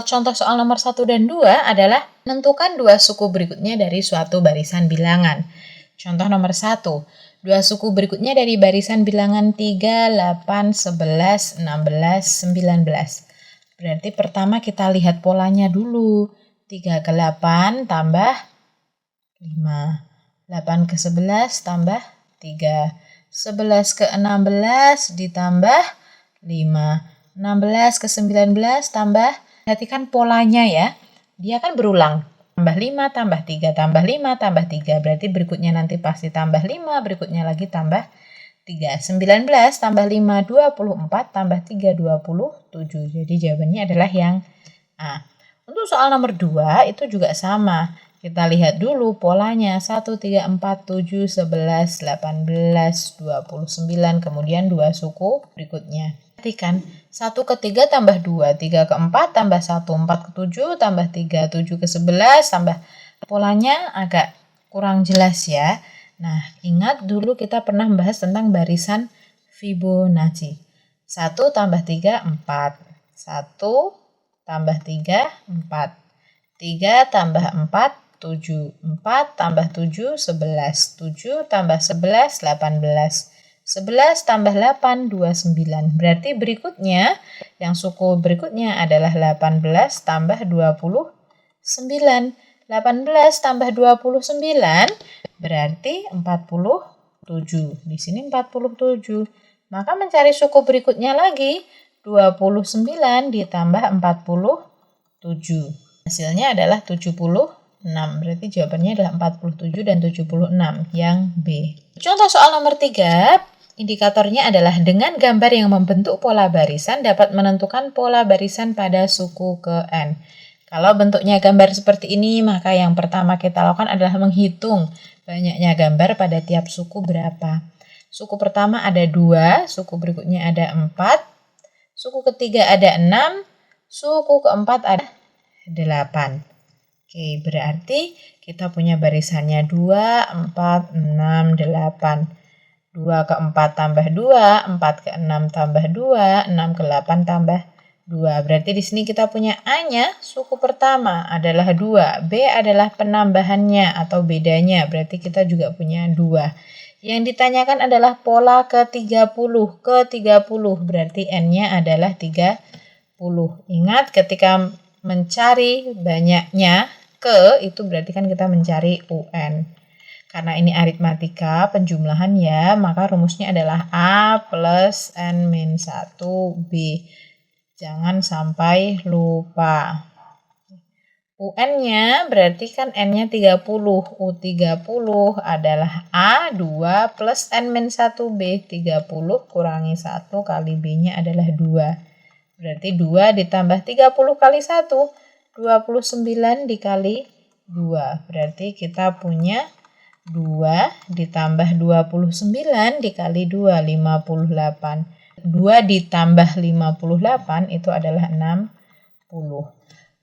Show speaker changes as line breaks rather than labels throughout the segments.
Contoh soal nomor 1 dan 2 adalah menentukan dua suku berikutnya dari suatu barisan bilangan. Contoh nomor 1, dua suku berikutnya dari barisan bilangan 3, 8, 11, 16, 19. Berarti pertama kita lihat polanya dulu. 3 ke 8 tambah 5. 8 ke 11 tambah 3. 11 ke 16 ditambah 5. 16 ke 19 tambah, perhatikan polanya ya, dia kan berulang, tambah 5 tambah 3 tambah 5 tambah 3, berarti berikutnya nanti pasti tambah 5, berikutnya lagi tambah 3. 19 tambah 5, 24 tambah 3, 27, jadi jawabannya adalah yang A. Untuk soal nomor 2 itu juga sama, kita lihat dulu polanya, 1, 3, 4, 7, 11, 18, 29, kemudian dua suku berikutnya. Perhatikan, 1 ke 3 tambah 2, 3 ke 4 tambah 1, 4 ke 7 tambah 3, 7 ke 11 tambah, polanya agak kurang jelas ya. Nah, ingat dulu kita pernah membahas tentang barisan Fibonacci. 1 tambah 3, 4. 1 tambah 3, 4. 3 tambah 4, 7. 4 tambah 7, 11. 7 tambah 11, 18. 11 tambah 8, 29. Berarti berikutnya, yang suku berikutnya adalah 18 tambah 29. 18 tambah 29 berarti 47. Di sini 47. Maka mencari suku berikutnya lagi, 29 ditambah 47. Hasilnya adalah 76. Berarti jawabannya adalah 47 dan 76, yang B. Contoh soal nomor 3. Indikatornya adalah dengan gambar yang membentuk pola barisan dapat menentukan pola barisan pada suku ke N. Kalau bentuknya gambar seperti ini, maka yang pertama kita lakukan adalah menghitung banyaknya gambar pada tiap suku berapa. Suku pertama ada 2, suku berikutnya ada 4, suku ketiga ada 6, suku keempat ada 8. Oke, berarti kita punya barisannya 2, 4, 6, 8. 2 ke 4 tambah 2, 4 ke 6 tambah 2, 6 ke 8 tambah 2. Berarti di sini kita punya A-nya, suku pertama adalah 2, B adalah penambahannya atau bedanya, berarti kita juga punya 2. Yang ditanyakan adalah pola ke-30, berarti N-nya adalah 30. Ingat ketika mencari banyaknya ke, itu berarti kan kita mencari UN. Karena ini aritmatika, penjumlahan ya, maka rumusnya adalah A plus N-1B. Jangan sampai lupa. UN-nya berarti kan N-nya 30. U30 adalah A2 plus N-1B. 30 kurangi 1 kali B-nya adalah 2. Berarti 2 ditambah 30 kali 1, 29 dikali 2. Berarti kita punya 2 ditambah 29 dikali 2, 58. 2 ditambah 58 itu adalah 60.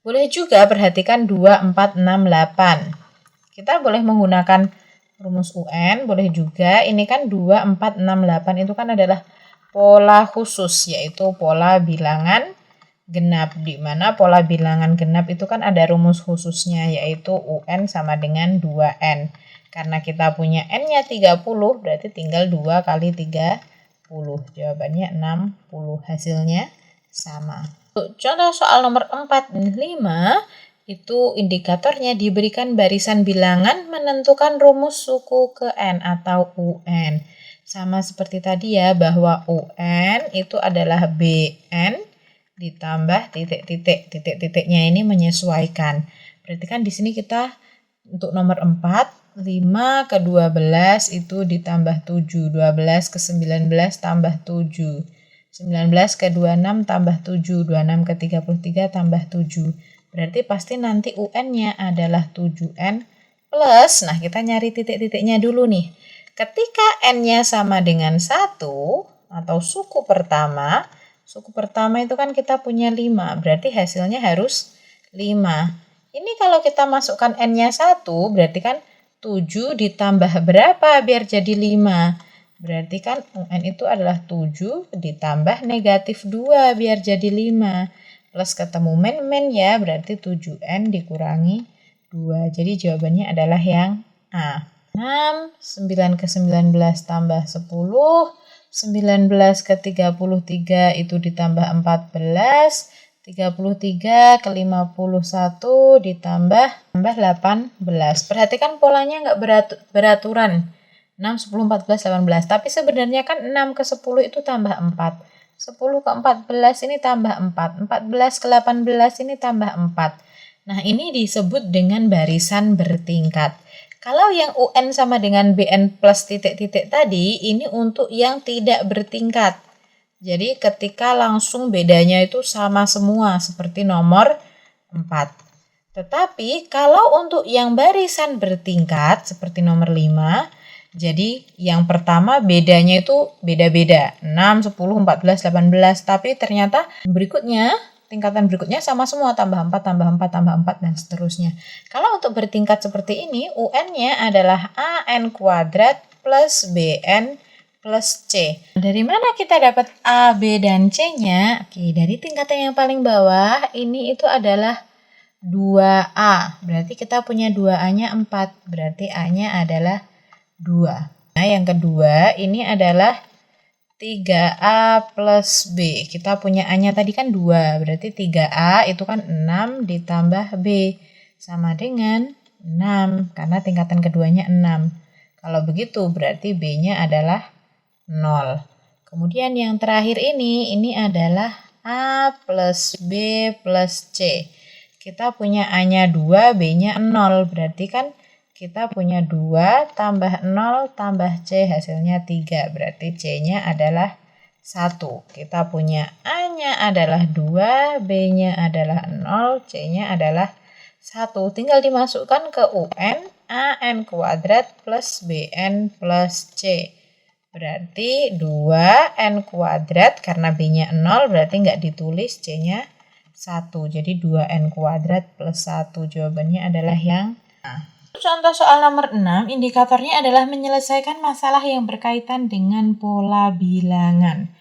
Boleh juga perhatikan 2, 4, 6, 8. Kita boleh menggunakan rumus UN, boleh juga. Ini kan 2, 4, 6, 8 itu kan adalah pola khusus, yaitu pola bilangan genap, di mana pola bilangan genap itu kan ada rumus khususnya, yaitu UN sama dengan 2N. Karena kita punya N-nya 30, berarti tinggal 2 kali 30. Jawabannya 60. Hasilnya sama. Contoh soal nomor 4 dan 5, itu indikatornya diberikan barisan bilangan menentukan rumus suku ke N atau UN. Sama seperti tadi ya, bahwa UN itu adalah BN ditambah titik-titik. Titik-titiknya ini menyesuaikan. Berarti kan di sini kita untuk nomor 4, 5 ke 12 itu ditambah 7, 12 ke 19 tambah 7, 19 ke 26 tambah 7, 26 ke 33 tambah 7. Berarti pasti nanti UN-nya adalah 7N plus, nah kita nyari titik-titiknya dulu nih. Ketika N-nya sama dengan 1 atau suku pertama itu kan kita punya 5, berarti hasilnya harus 5. Ini kalau kita masukkan N-nya 1, berarti kan 7 ditambah berapa biar jadi 5? Berarti kan UN itu adalah 7 ditambah negatif 2 biar jadi 5. plus ketemu min ya, berarti 7N dikurangi 2. Jadi jawabannya adalah yang A. 6, 9 ke 19 tambah 10, 19 ke 33 itu ditambah 14, 33 ke 51 ditambah 18. Perhatikan polanya nggak beraturan. 6, 10, 14, 18. Tapi sebenarnya kan 6 ke 10 itu tambah 4. 10 ke 14 ini tambah 4. 14 ke 18 ini tambah 4. Nah, ini disebut dengan barisan bertingkat. Kalau yang UN sama dengan BN plus titik-titik tadi, ini untuk yang tidak bertingkat. Jadi ketika langsung bedanya itu sama semua, seperti nomor 4. Tetapi kalau untuk yang barisan bertingkat, seperti nomor 5, jadi yang pertama bedanya itu beda-beda, 6, 10, 14, 18, tapi ternyata tingkatan berikutnya sama semua, tambah 4, tambah 4, tambah 4, dan seterusnya. Kalau untuk bertingkat seperti ini, UN-nya adalah AN kuadrat plus BN plus C. Dari mana kita dapat A, B, dan C-nya? Oke, dari tingkatan yang paling bawah, ini itu adalah 2A. Berarti kita punya 2A-nya 4, berarti A-nya adalah 2. Nah, yang kedua, ini adalah 3A plus B. Kita punya A-nya tadi kan 2. Berarti 3A itu kan 6 ditambah B. Sama dengan 6. Karena tingkatan keduanya 6. Kalau begitu berarti B-nya adalah 0. Kemudian yang terakhir ini adalah A plus B plus C. Kita punya A-nya 2, B-nya 0. Berarti kan kita punya 2 tambah 0 tambah C, hasilnya 3. Berarti C-nya adalah 1. Kita punya A-nya adalah 2, B-nya adalah 0, C-nya adalah 1. Tinggal dimasukkan ke UN, AN kuadrat plus BN plus C. Berarti 2N kuadrat, karena B-nya 0 berarti nggak ditulis, C-nya 1. Jadi 2N kuadrat plus 1. Jawabannya adalah yang A. Contoh soal nomor 6, indikatornya adalah menyelesaikan masalah yang berkaitan dengan pola bilangan.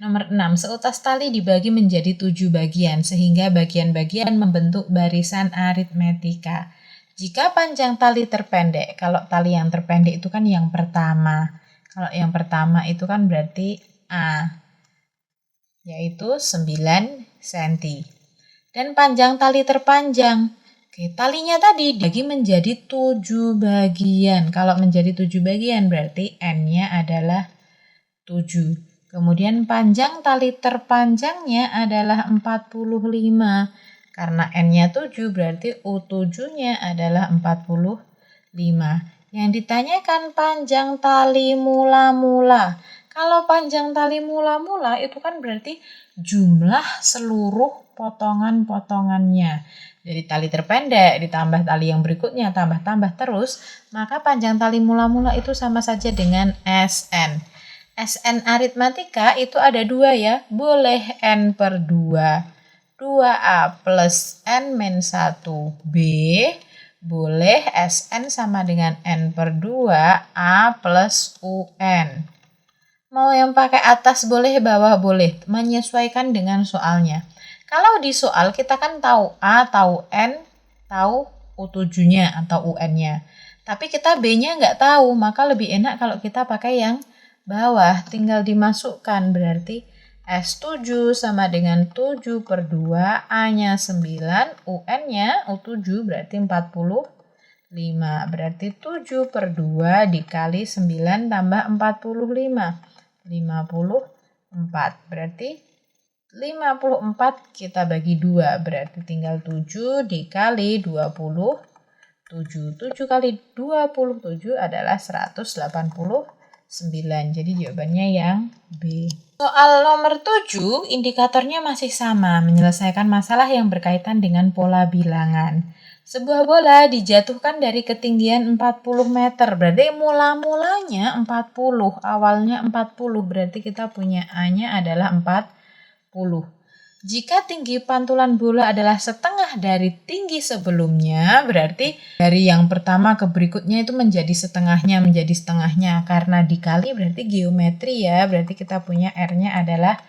Nomor 6, seutas tali dibagi menjadi 7 bagian, sehingga bagian-bagian membentuk barisan aritmetika. Jika panjang tali terpendek, kalau tali yang terpendek itu kan yang pertama. Kalau yang pertama itu kan berarti A, yaitu 9 cm. Dan panjang tali terpanjang, oke, talinya tadi dibagi menjadi 7 bagian. Kalau menjadi 7 bagian berarti N-nya adalah 7. Kemudian panjang tali terpanjangnya adalah 45. Karena N-nya 7 berarti U7-nya adalah 45. Yang ditanyakan panjang tali mula-mula. Kalau panjang tali mula-mula itu kan berarti jumlah seluruh potongan-potongannya. Dari tali terpendek ditambah tali yang berikutnya, tambah-tambah terus, maka panjang tali mula-mula itu sama saja dengan SN. SN aritmatika itu ada 2 ya, boleh N per 2, 2A plus N min 1B, boleh SN sama dengan N per 2, A plus UN. Mau yang pakai atas boleh, bawah boleh, menyesuaikan dengan soalnya. Kalau di soal kita kan tahu A, tahu N, tahu U7-nya atau UN-nya. Tapi kita B-nya nggak tahu, maka lebih enak kalau kita pakai yang bawah. Tinggal dimasukkan, berarti S7 sama dengan 7 per 2, A-nya 9, UN-nya U7 berarti 45. Berarti 7 per 2 dikali 9 tambah 45. 54. Berarti 54 kita bagi 2, berarti tinggal 7 dikali 27. 7 kali 27 adalah 189. Jadi jawabannya yang B. Soal nomor 7, indikatornya masih sama, menyelesaikan masalah yang berkaitan dengan pola bilangan. Sebuah bola dijatuhkan dari ketinggian 40 meter, berarti mula-mulanya 40, awalnya 40, berarti kita punya A-nya adalah 40. Jika tinggi pantulan bola adalah setengah dari tinggi sebelumnya, berarti dari yang pertama ke berikutnya itu menjadi setengahnya, karena dikali berarti geometri ya, berarti kita punya R-nya adalah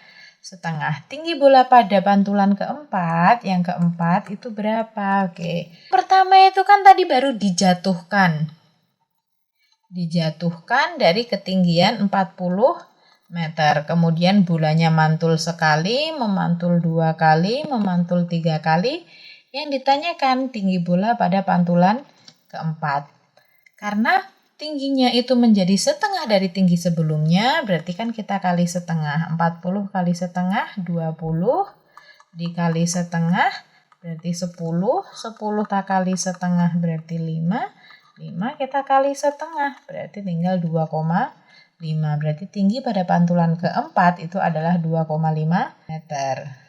setengah. Tinggi bola pada pantulan keempat, yang keempat itu berapa? Oke. Pertama itu kan tadi baru dijatuhkan. Dijatuhkan dari ketinggian 40 meter. Kemudian bolanya mantul sekali, memantul 2 kali, memantul 3 kali. Yang ditanyakan tinggi bola pada pantulan keempat. Karena tingginya itu menjadi setengah dari tinggi sebelumnya, berarti kan kita kali setengah. 40 kali setengah 20 dikali setengah berarti 10. 10 kita kali setengah berarti 5. 5 kita kali setengah berarti tinggal 2,5. Berarti tinggi pada pantulan keempat itu adalah 2,5 meter.